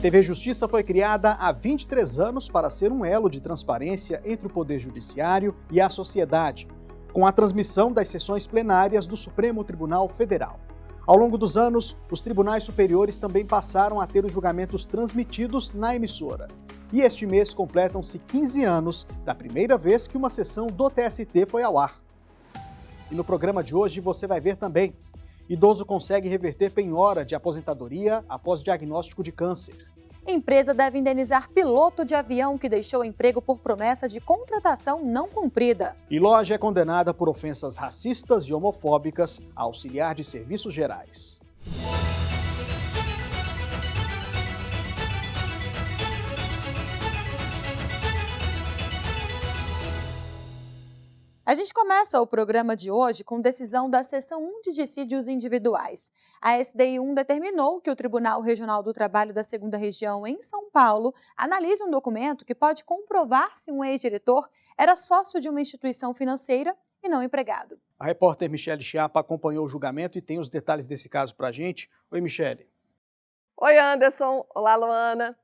TV Justiça foi criada há 23 anos para ser um elo de transparência entre o Poder Judiciário e a sociedade, com a transmissão das sessões plenárias do Supremo Tribunal Federal. Ao longo dos anos, os tribunais superiores também passaram a ter os julgamentos transmitidos na emissora. E este mês completam-se 15 anos da primeira vez que uma sessão do TST foi ao ar. E no programa de hoje você vai ver também: idoso consegue reverter penhora de aposentadoria após diagnóstico de câncer. Empresa deve indenizar piloto de avião que deixou emprego por promessa de contratação não cumprida. E loja é condenada por ofensas racistas e homofóbicas a auxiliar de serviços gerais. A gente começa o programa de hoje com decisão da Seção 1 de Dissídios Individuais. A SDI1 determinou que o Tribunal Regional do Trabalho da 2ª Região em São Paulo analise um documento que pode comprovar se um ex-diretor era sócio de uma instituição financeira e não empregado. A repórter Michele Chiapa acompanhou o julgamento e tem os detalhes desse caso pra gente. Oi, Michele. Oi, Anderson. Olá, Luana.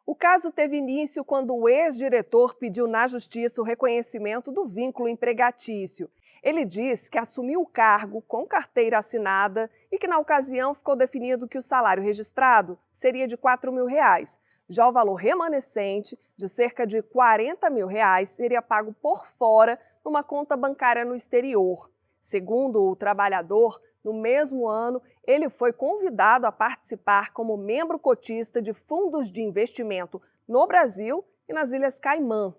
O caso teve início quando o ex-diretor pediu na Justiça o reconhecimento do vínculo empregatício. Ele diz que assumiu o cargo com carteira assinada e que, na ocasião, ficou definido que o salário registrado seria de R$ 4.000. Já o valor remanescente, de cerca de R$ 40.000, seria pago por fora numa conta bancária no exterior. Segundo o trabalhador, no mesmo ano, ele foi convidado a participar como membro cotista de fundos de investimento no Brasil e nas Ilhas Caimã.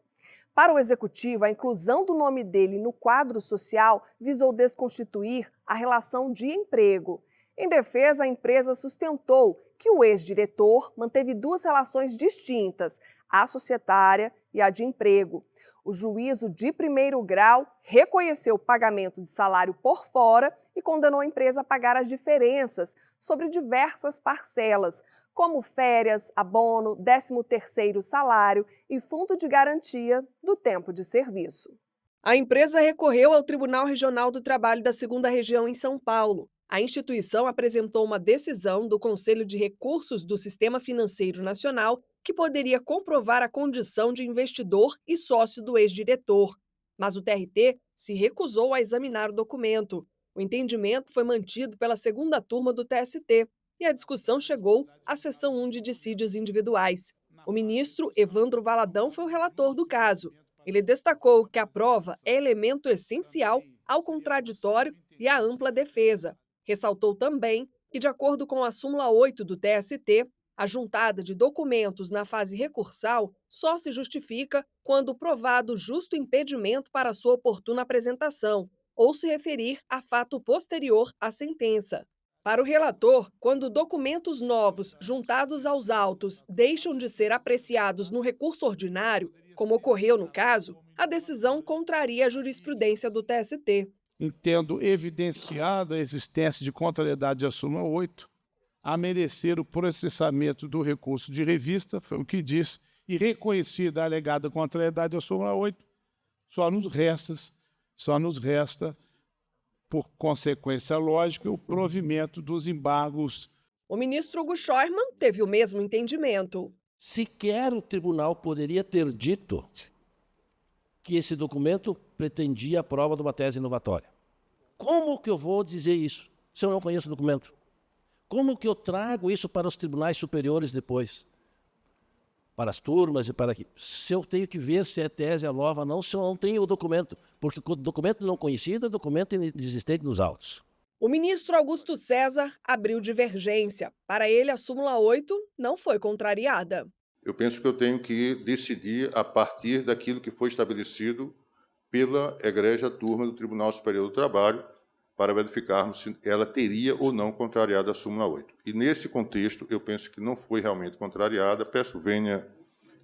Para o executivo, a inclusão do nome dele no quadro social visou desconstituir a relação de emprego. Em defesa, a empresa sustentou que o ex-diretor manteve duas relações distintas, a societária e a de emprego. O juízo de primeiro grau reconheceu o pagamento de salário por fora e condenou a empresa a pagar as diferenças sobre diversas parcelas, como férias, abono, 13º salário e fundo de garantia do tempo de serviço. A empresa recorreu ao Tribunal Regional do Trabalho da 2ª Região em São Paulo. A instituição apresentou uma decisão do Conselho de Recursos do Sistema Financeiro Nacional que poderia comprovar a condição de investidor e sócio do ex-diretor. Mas o TRT se recusou a examinar o documento. O entendimento foi mantido pela 2ª turma do TST e a discussão chegou à Seção 1 de Dissídios Individuais. O ministro Evandro Valadão foi o relator do caso. Ele destacou que a prova é elemento essencial ao contraditório e à ampla defesa. Ressaltou também que, de acordo com a súmula 8 do TST, a juntada de documentos na fase recursal só se justifica quando provado justo impedimento para sua oportuna apresentação ou se referir a fato posterior à sentença. Para o relator, quando documentos novos juntados aos autos deixam de ser apreciados no recurso ordinário, como ocorreu no caso, a decisão contraria a jurisprudência do TST. Entendo evidenciada a existência de contrariedade à súmula 8, a merecer o processamento do recurso de revista, foi o que diz, e reconhecida a alegada contrariedade à súmula 8, só nos resta, por consequência lógica, o provimento dos embargos. O ministro Hugo Scheuermann teve o mesmo entendimento. Sequer o tribunal poderia ter dito que esse documento pretendia a prova de uma tese inovatória. Como que eu vou dizer isso, se eu não conheço o documento? Como que eu trago isso para os tribunais superiores depois? Para as turmas e para aqui. Se eu tenho que ver se é tese nova ou não, se eu não tenho o documento, porque o documento não conhecido é documento inexistente nos autos. O ministro Augusto César abriu divergência. Para ele, a súmula 8 não foi contrariada. Eu penso que eu tenho que decidir a partir daquilo que foi estabelecido pela egrégia turma do Tribunal Superior do Trabalho para verificarmos se ela teria ou não contrariado a súmula 8. E, nesse contexto, eu penso que não foi realmente contrariada. Peço vênia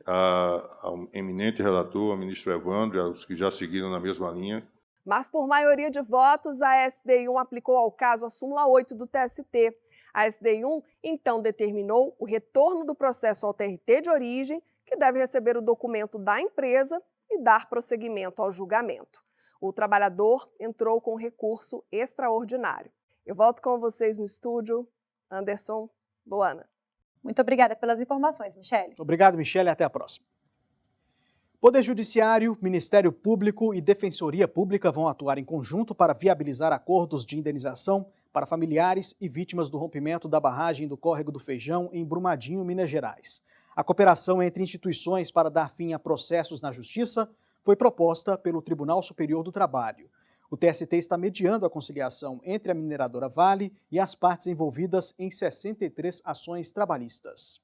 ao eminente relator, ao ministro Evandro, e aos que já seguiram na mesma linha. Mas, por maioria de votos, a SDI1 aplicou ao caso a súmula 8 do TST. A SDI1, então, determinou o retorno do processo ao TRT de origem, que deve receber o documento da empresa e dar prosseguimento ao julgamento. O trabalhador entrou com recurso extraordinário. Eu volto com vocês no estúdio. Anderson, Luana. Muito obrigada pelas informações, Michele. Obrigado, Michele, até a próxima. Poder Judiciário, Ministério Público e Defensoria Pública vão atuar em conjunto para viabilizar acordos de indenização para familiares e vítimas do rompimento da barragem do Córrego do Feijão em Brumadinho, Minas Gerais. A cooperação entre instituições para dar fim a processos na Justiça foi proposta pelo Tribunal Superior do Trabalho. O TST está mediando a conciliação entre a mineradora Vale e as partes envolvidas em 63 ações trabalhistas.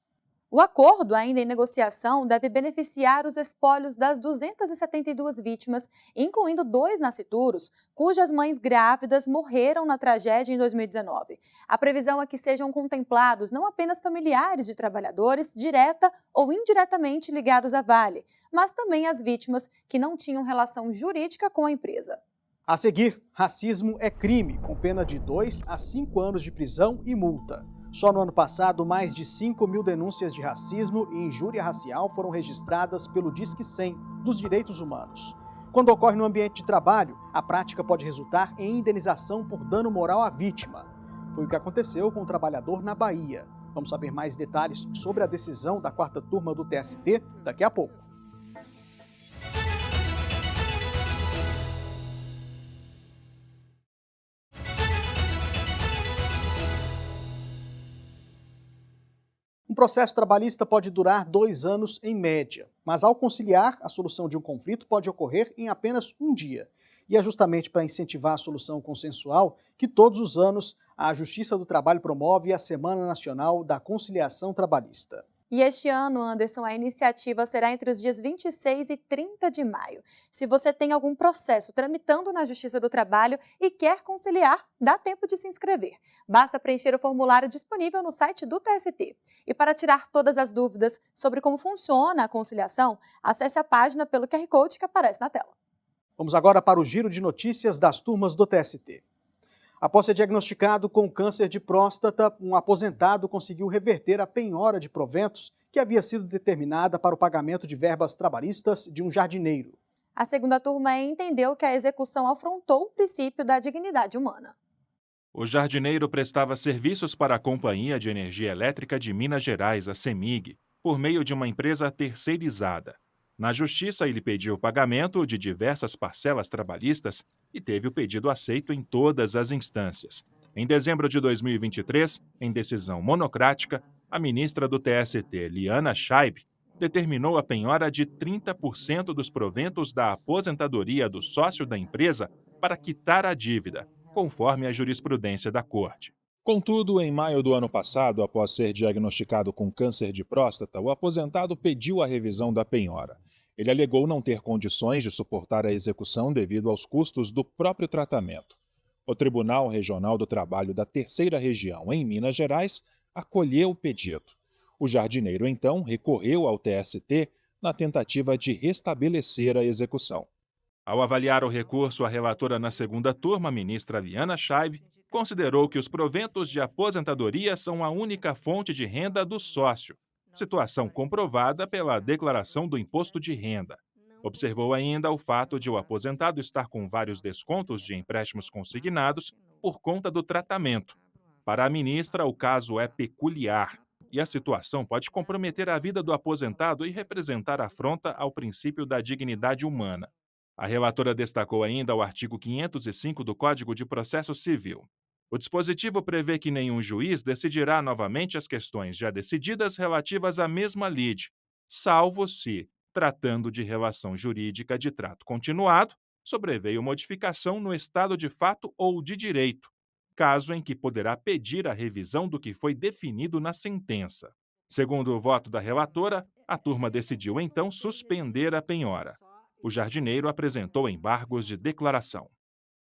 O acordo, ainda em negociação, deve beneficiar os espólios das 272 vítimas, incluindo 2 nascituros, cujas mães grávidas morreram na tragédia em 2019. A previsão é que sejam contemplados não apenas familiares de trabalhadores, direta ou indiretamente ligados à Vale, mas também as vítimas que não tinham relação jurídica com a empresa. A seguir, racismo é crime, com pena de 2 a 5 anos de prisão e multa. Só no ano passado, mais de 5.000 denúncias de racismo e injúria racial foram registradas pelo Disque 100 dos Direitos Humanos. Quando ocorre no ambiente de trabalho, a prática pode resultar em indenização por dano moral à vítima. Foi o que aconteceu com um trabalhador na Bahia. Vamos saber mais detalhes sobre a decisão da 4ª turma do TST daqui a pouco. Um processo trabalhista pode durar 2 anos em média, mas ao conciliar, a solução de um conflito pode ocorrer em apenas um dia. E é justamente para incentivar a solução consensual que todos os anos a Justiça do Trabalho promove a Semana Nacional da Conciliação Trabalhista. E este ano, Anderson, a iniciativa será entre os dias 26 e 30 de maio. Se você tem algum processo tramitando na Justiça do Trabalho e quer conciliar, dá tempo de se inscrever. Basta preencher o formulário disponível no site do TST. E para tirar todas as dúvidas sobre como funciona a conciliação, acesse a página pelo QR Code que aparece na tela. Vamos agora para o giro de notícias das turmas do TST. Após ser diagnosticado com câncer de próstata, um aposentado conseguiu reverter a penhora de proventos que havia sido determinada para o pagamento de verbas trabalhistas de um jardineiro. A 2ª turma entendeu que a execução afrontou o princípio da dignidade humana. O jardineiro prestava serviços para a Companhia de Energia Elétrica de Minas Gerais, a CEMIG, por meio de uma empresa terceirizada. Na Justiça, ele pediu o pagamento de diversas parcelas trabalhistas e teve o pedido aceito em todas as instâncias. Em dezembro de 2023, em decisão monocrática, a ministra do TST, Liana Scheib, determinou a penhora de 30% dos proventos da aposentadoria do sócio da empresa para quitar a dívida, conforme a jurisprudência da Corte. Contudo, em maio do ano passado, após ser diagnosticado com câncer de próstata, o aposentado pediu a revisão da penhora. Ele alegou não ter condições de suportar a execução devido aos custos do próprio tratamento. O Tribunal Regional do Trabalho da 3ª Região, em Minas Gerais, acolheu o pedido. O jardineiro, então, recorreu ao TST na tentativa de restabelecer a execução. Ao avaliar o recurso, a relatora na 2ª turma, a ministra Liana Scheib, considerou que os proventos de aposentadoria são a única fonte de renda do sócio, situação comprovada pela declaração do imposto de renda. Observou ainda o fato de o aposentado estar com vários descontos de empréstimos consignados por conta do tratamento. Para a ministra, o caso é peculiar e a situação pode comprometer a vida do aposentado e representar afronta ao princípio da dignidade humana. A relatora destacou ainda o artigo 505 do Código de Processo Civil. O dispositivo prevê que nenhum juiz decidirá novamente as questões já decididas relativas à mesma lide, salvo se, tratando de relação jurídica de trato continuado, sobreveio modificação no estado de fato ou de direito, caso em que poderá pedir a revisão do que foi definido na sentença. Segundo o voto da relatora, a turma decidiu então suspender a penhora. O jardineiro apresentou embargos de declaração.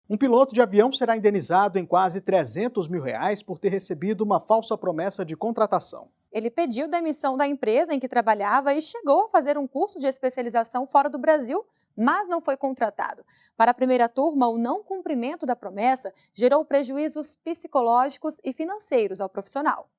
Um piloto de avião será indenizado em quase R$300 mil por ter recebido uma falsa promessa de contratação. Ele pediu demissão da empresa em que trabalhava e chegou a fazer um curso de especialização fora do Brasil, mas não foi contratado. Para a 1ª turma, o não cumprimento da promessa gerou prejuízos psicológicos e financeiros ao profissional.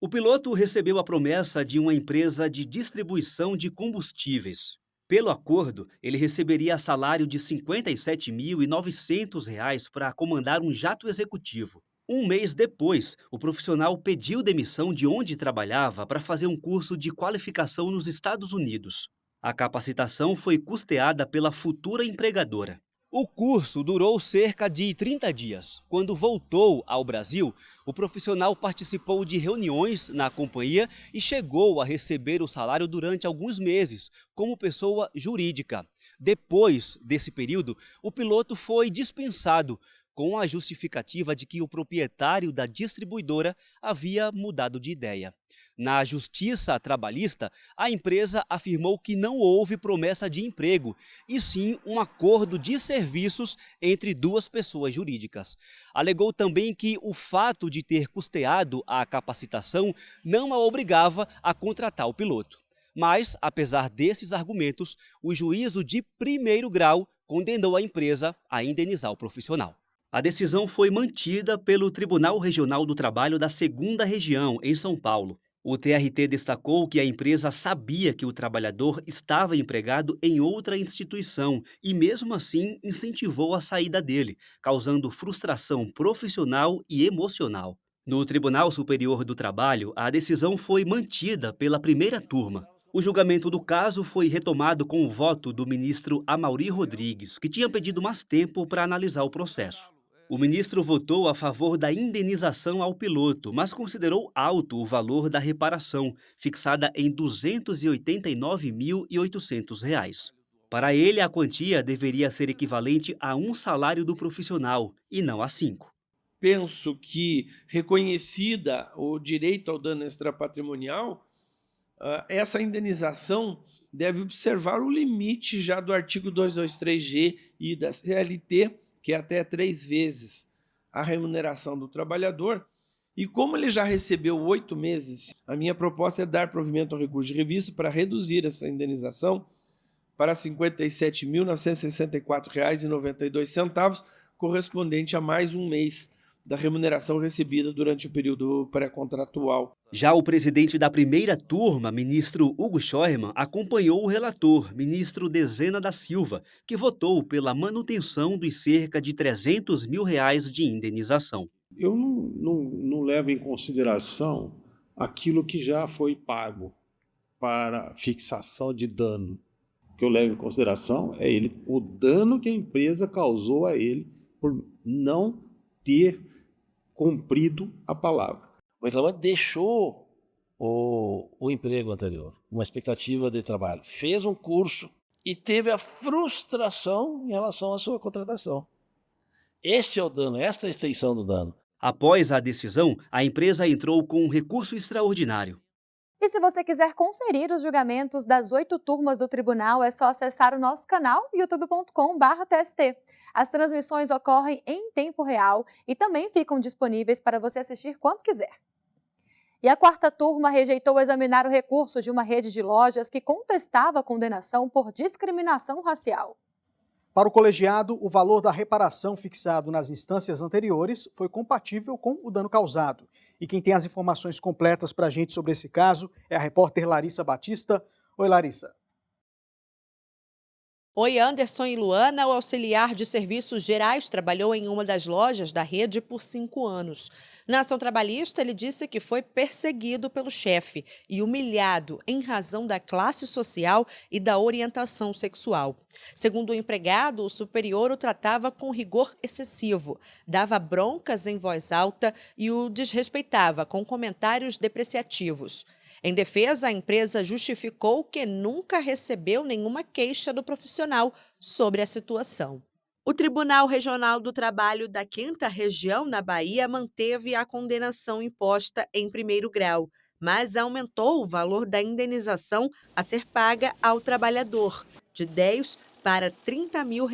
O piloto recebeu a promessa de uma empresa de distribuição de combustíveis. Pelo acordo, ele receberia salário de R$ 57.900 para comandar um jato executivo. Um mês depois, o profissional pediu demissão de onde trabalhava para fazer um curso de qualificação nos Estados Unidos. A capacitação foi custeada pela futura empregadora. O curso durou cerca de 30 dias. Quando voltou ao Brasil, o profissional participou de reuniões na companhia e chegou a receber o salário durante alguns meses, como pessoa jurídica. Depois desse período, o piloto foi dispensado, com a justificativa de que o proprietário da distribuidora havia mudado de ideia. Na Justiça Trabalhista, a empresa afirmou que não houve promessa de emprego, e sim um acordo de serviços entre duas pessoas jurídicas. Alegou também que o fato de ter custeado a capacitação não a obrigava a contratar o piloto. Mas, apesar desses argumentos, o juízo de primeiro grau condenou a empresa a indenizar o profissional. A decisão foi mantida pelo Tribunal Regional do Trabalho da 2ª Região, em São Paulo. O TRT destacou que a empresa sabia que o trabalhador estava empregado em outra instituição e, mesmo assim, incentivou a saída dele, causando frustração profissional e emocional. No Tribunal Superior do Trabalho, a decisão foi mantida pela primeira turma. O julgamento do caso foi retomado com o voto do ministro Amaury Rodrigues, que tinha pedido mais tempo para analisar o processo. O ministro votou a favor da indenização ao piloto, mas considerou alto o valor da reparação, fixada em R$ 289.800. Para ele, a quantia deveria ser equivalente a um salário do profissional, e não a 5. Penso que, reconhecida o direito ao dano extrapatrimonial, essa indenização deve observar o limite já do artigo 223G e da CLT, que é até 3 vezes a remuneração do trabalhador, e como ele já recebeu 8 meses, a minha proposta é dar provimento ao recurso de revista para reduzir essa indenização para R$ 57.964,92, correspondente a mais um mês da remuneração recebida durante o período pré-contratual. Já o presidente da primeira turma, ministro Hugo Scheuermann, acompanhou o relator, ministro Dezena da Silva, que votou pela manutenção dos cerca de R$ 300 mil de indenização. Eu não levo em consideração aquilo que já foi pago para fixação de dano. O que eu levo em consideração é o dano que a empresa causou a ele por não ter cumprido a palavra. O reclamante deixou o emprego anterior, uma expectativa de trabalho, fez um curso e teve a frustração em relação à sua contratação. Este é o dano, esta é a extensão do dano. Após a decisão, a empresa entrou com um recurso extraordinário. E se você quiser conferir os julgamentos das 8 turmas do tribunal, é só acessar o nosso canal youtube.com/tst. As transmissões ocorrem em tempo real e também ficam disponíveis para você assistir quando quiser. E a 4ª turma rejeitou examinar o recurso de uma rede de lojas que contestava a condenação por discriminação racial. Para o colegiado, o valor da reparação fixado nas instâncias anteriores foi compatível com o dano causado. E quem tem as informações completas para a gente sobre esse caso é a repórter Larissa Batista. Oi, Larissa. Oi, Anderson e Luana. O auxiliar de serviços gerais trabalhou em uma das lojas da rede por 5 anos. Na ação trabalhista, ele disse que foi perseguido pelo chefe e humilhado em razão da classe social e da orientação sexual. Segundo o empregado, o superior o tratava com rigor excessivo, dava broncas em voz alta e o desrespeitava com comentários depreciativos. Em defesa, a empresa justificou que nunca recebeu nenhuma queixa do profissional sobre a situação. O Tribunal Regional do Trabalho da 5ª Região, na Bahia, manteve a condenação imposta em primeiro grau, mas aumentou o valor da indenização a ser paga ao trabalhador, de R$ 10 para R$ 30 mil.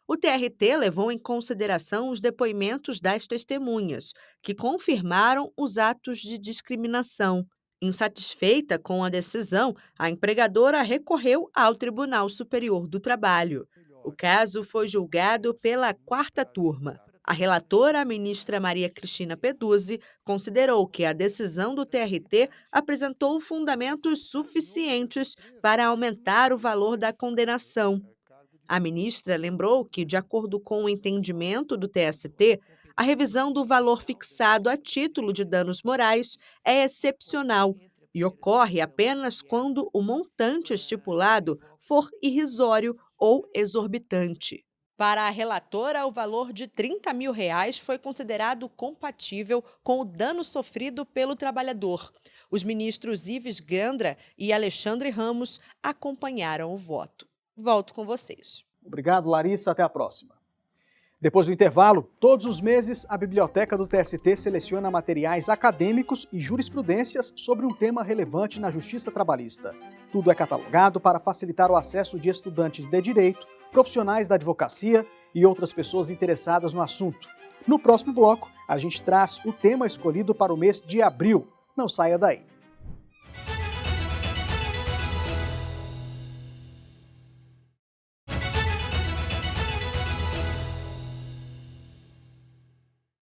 O TRT levou em consideração os depoimentos das testemunhas, que confirmaram os atos de discriminação. Insatisfeita com a decisão, a empregadora recorreu ao Tribunal Superior do Trabalho. O caso foi julgado pela 4ª turma. A relatora, a ministra Maria Cristina Peduzzi, considerou que a decisão do TRT apresentou fundamentos suficientes para aumentar o valor da condenação. A ministra lembrou que, de acordo com o entendimento do TST, A revisão do valor fixado a título de danos morais é excepcional e ocorre apenas quando o montante estipulado for irrisório ou exorbitante. Para a relatora, o valor de R$30 mil foi considerado compatível com o dano sofrido pelo trabalhador. Os ministros Ives Gandra e Alexandre Ramos acompanharam o voto. Volto com vocês. Obrigado, Larissa. Até a próxima. Depois do intervalo, todos os meses, a Biblioteca do TST seleciona materiais acadêmicos e jurisprudências sobre um tema relevante na Justiça Trabalhista. Tudo é catalogado para facilitar o acesso de estudantes de direito, profissionais da advocacia e outras pessoas interessadas no assunto. No próximo bloco, a gente traz o tema escolhido para o mês de abril. Não saia daí.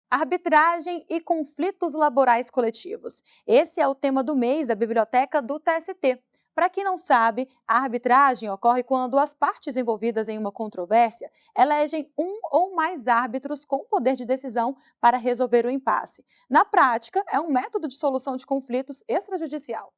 Arbitragem e conflitos laborais coletivos. Esse é o tema do mês da Biblioteca do TST. Para quem não sabe, a arbitragem ocorre quando as partes envolvidas em uma controvérsia elegem um ou mais árbitros com poder de decisão para resolver o impasse. Na prática, é um método de solução de conflitos extrajudicial.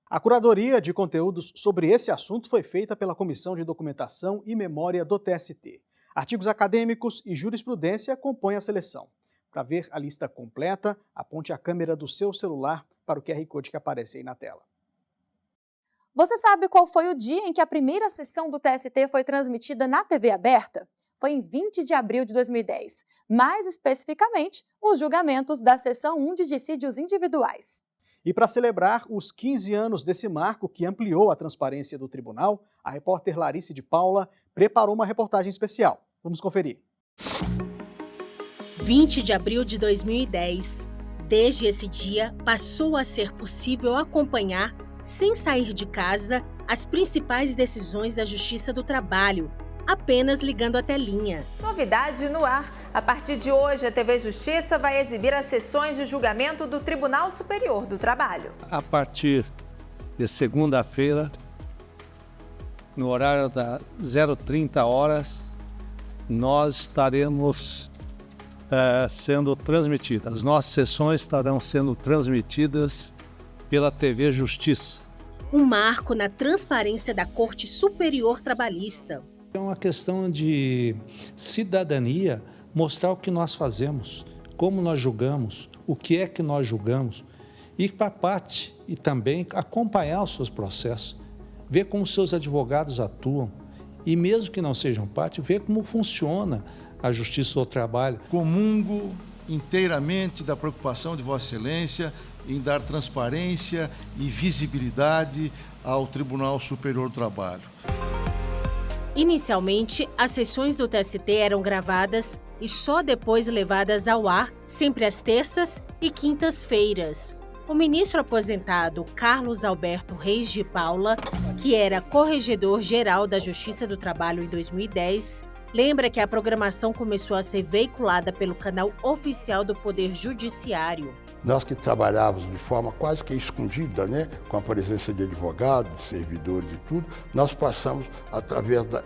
A curadoria de conteúdos sobre esse assunto foi feita pela Comissão de Documentação e Memória do TST. Artigos acadêmicos e jurisprudência compõem a seleção. Para ver a lista completa, aponte a câmera do seu celular para o QR Code que aparece aí na tela. Você sabe qual foi o dia em que a primeira sessão do TST foi transmitida na TV aberta? Foi em 20 de abril de 2010. Mais especificamente, os julgamentos da Seção 1 de dissídios individuais. E para celebrar os 15 anos desse marco que ampliou a transparência do tribunal, a repórter Larice de Paula preparou uma reportagem especial. Vamos conferir. 20 de abril de 2010. Desde esse dia, passou a ser possível acompanhar, sem sair de casa, as principais decisões da Justiça do Trabalho, apenas ligando a telinha. Novidade no ar. A partir de hoje, a TV Justiça vai exibir as sessões de julgamento do Tribunal Superior do Trabalho. A partir de segunda-feira, no horário das 0h30, nós estaremos sendo transmitidas. As nossas sessões estarão sendo transmitidas pela TV Justiça. Um marco na transparência da Corte Superior Trabalhista. É uma questão de cidadania, mostrar o que nós fazemos, como nós julgamos, o que é que nós julgamos, ir para a parte e também acompanhar os seus processos, ver como seus advogados atuam e mesmo que não sejam parte, ver como funciona a Justiça do Trabalho. Comungo inteiramente da preocupação de Vossa Excelência em dar transparência e visibilidade ao Tribunal Superior do Trabalho. Inicialmente, as sessões do TST eram gravadas e só depois levadas ao ar, sempre às terças e quintas-feiras. O ministro aposentado Carlos Alberto Reis de Paula, que era corregedor-geral da Justiça do Trabalho em 2010, lembra que a programação começou a ser veiculada pelo canal oficial do Poder Judiciário. Nós que trabalhávamos de forma quase que escondida, com a presença de advogados, de servidores e tudo, nós passamos, através da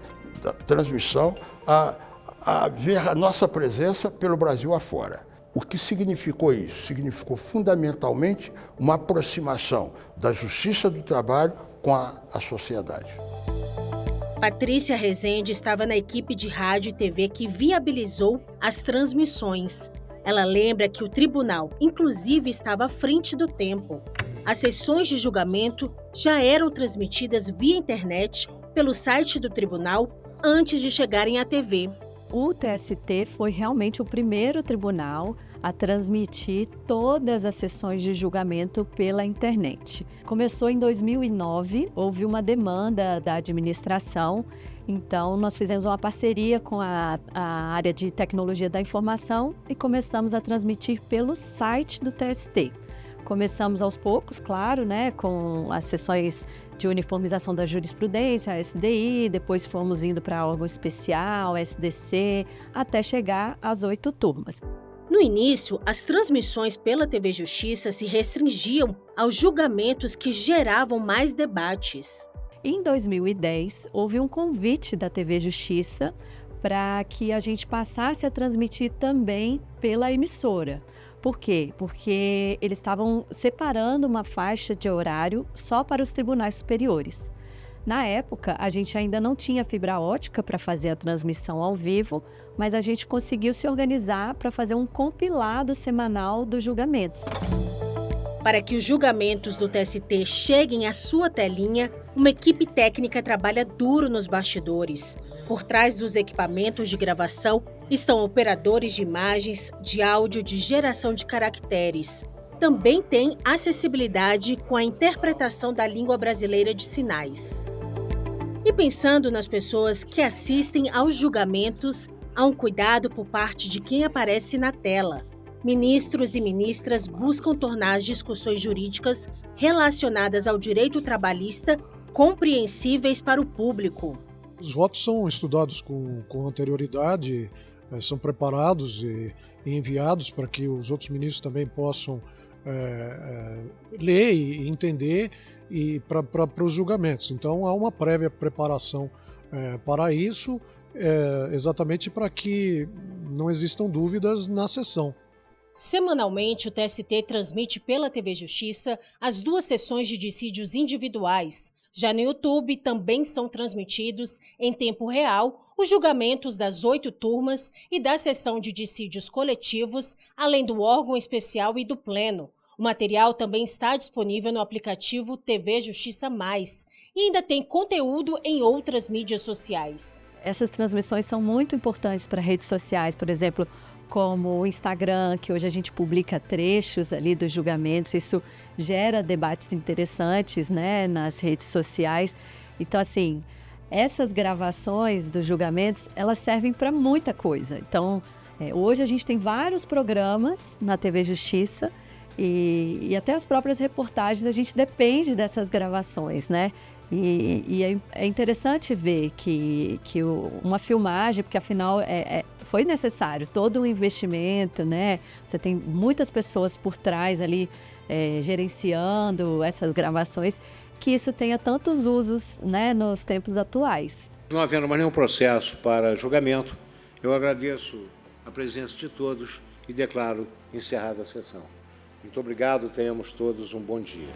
transmissão, a ver a nossa presença pelo Brasil afora. O que significou isso? Significou fundamentalmente uma aproximação da Justiça do Trabalho com a sociedade. Patrícia Rezende estava na equipe de rádio e TV que viabilizou as transmissões. Ela lembra que o tribunal, inclusive, estava à frente do tempo. As sessões de julgamento já eram transmitidas via internet pelo site do tribunal antes de chegarem à TV. O TST foi realmente o primeiro tribunal a transmitir todas as sessões de julgamento pela internet. Começou em 2009, houve uma demanda da administração, então nós fizemos uma parceria com a área de tecnologia da informação e começamos a transmitir pelo site do TST. Começamos aos poucos, claro, com as sessões de uniformização da jurisprudência, a SDI, depois fomos indo para órgão especial, SDC, até chegar às 8 turmas. No início, as transmissões pela TV Justiça se restringiam aos julgamentos que geravam mais debates. Em 2010, houve um convite da TV Justiça para que a gente passasse a transmitir também pela emissora. Por quê? Porque eles estavam separando uma faixa de horário só para os tribunais superiores. Na época, a gente ainda não tinha fibra ótica para fazer a transmissão ao vivo, mas a gente conseguiu se organizar para fazer um compilado semanal dos julgamentos. Para que os julgamentos do TST cheguem à sua telinha, uma equipe técnica trabalha duro nos bastidores. Por trás dos equipamentos de gravação estão operadores de imagens, de áudio, de geração de caracteres. Também tem acessibilidade com a interpretação da língua brasileira de sinais. E pensando nas pessoas que assistem aos julgamentos, há um cuidado por parte de quem aparece na tela. Ministros e ministras buscam tornar as discussões jurídicas relacionadas ao direito trabalhista compreensíveis para o público. Os votos são estudados com anterioridade, são preparados e enviados para que os outros ministros também possam ler e entender e para os julgamentos. Então há uma prévia preparação para isso, exatamente para que não existam dúvidas na sessão. Semanalmente, o TST transmite pela TV Justiça as 2 sessões de dissídios individuais. Já no YouTube também são transmitidos, em tempo real, os julgamentos das 8 turmas e da sessão de dissídios coletivos, além do órgão especial e do pleno. O material também está disponível no aplicativo TV Justiça Mais e ainda tem conteúdo em outras mídias sociais. Essas transmissões são muito importantes para redes sociais, por exemplo, como o Instagram, que hoje a gente publica trechos ali dos julgamentos. Isso gera debates interessantes, né, nas redes sociais. Então, assim, essas gravações dos julgamentos, elas servem para muita coisa. Então, hoje a gente tem vários programas na TV Justiça e até as próprias reportagens, a gente depende dessas gravações, né? E é interessante ver que uma filmagem, porque afinal foi necessário todo um investimento, né? Você tem muitas pessoas por trás ali gerenciando essas gravações, que isso tenha tantos usos, né, nos tempos atuais. Não havendo mais nenhum processo para julgamento, eu agradeço a presença de todos e declaro encerrada a sessão. Muito obrigado, tenhamos todos um bom dia.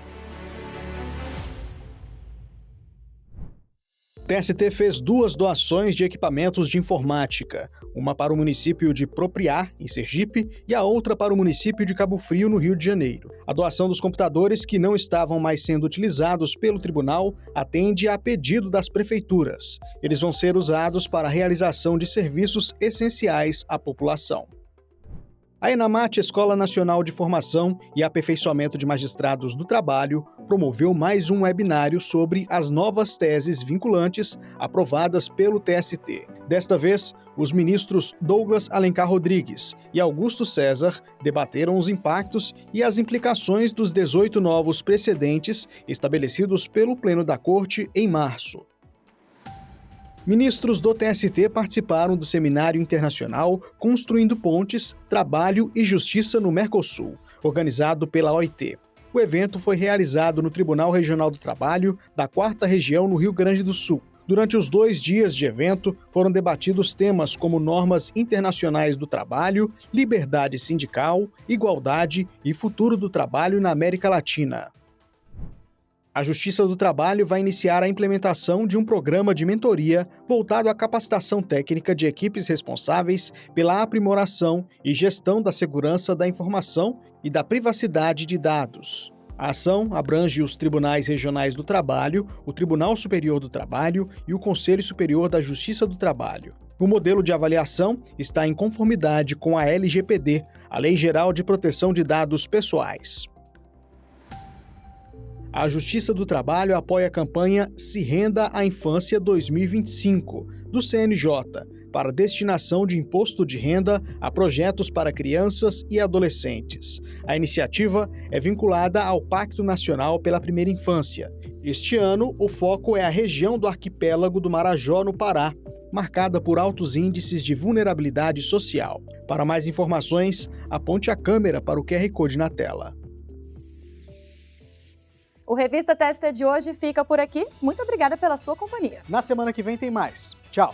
O TST fez 2 doações de equipamentos de informática, uma para o município de Propriá, em Sergipe, e a outra para o município de Cabo Frio, no Rio de Janeiro. A doação dos computadores, que não estavam mais sendo utilizados pelo tribunal, atende a pedido das prefeituras. Eles vão ser usados para a realização de serviços essenciais à população. A ENAMAT, Escola Nacional de Formação e Aperfeiçoamento de Magistrados do Trabalho, promoveu mais um webinário sobre as novas teses vinculantes aprovadas pelo TST. Desta vez, os ministros Douglas Alencar Rodrigues e Augusto César debateram os impactos e as implicações dos 18 novos precedentes estabelecidos pelo Pleno da Corte em março. Ministros do TST participaram do Seminário Internacional Construindo Pontes, Trabalho e Justiça no Mercosul, organizado pela OIT. O evento foi realizado no Tribunal Regional do Trabalho da 4ª Região no Rio Grande do Sul. Durante os 2 dias de evento, foram debatidos temas como normas internacionais do trabalho, liberdade sindical, igualdade e futuro do trabalho na América Latina. A Justiça do Trabalho vai iniciar a implementação de um programa de mentoria voltado à capacitação técnica de equipes responsáveis pela aprimoração e gestão da segurança da informação e da privacidade de dados. A ação abrange os Tribunais Regionais do Trabalho, o Tribunal Superior do Trabalho e o Conselho Superior da Justiça do Trabalho. O modelo de avaliação está em conformidade com a LGPD, a Lei Geral de Proteção de Dados Pessoais. A Justiça do Trabalho apoia a campanha Se Renda à Infância 2025, do CNJ, para destinação de imposto de renda a projetos para crianças e adolescentes. A iniciativa é vinculada ao Pacto Nacional pela Primeira Infância. Este ano, o foco é a região do arquipélago do Marajó, no Pará, marcada por altos índices de vulnerabilidade social. Para mais informações, aponte a câmera para o QR Code na tela. O Revista TST de hoje fica por aqui. Muito obrigada pela sua companhia. Na semana que vem tem mais. Tchau!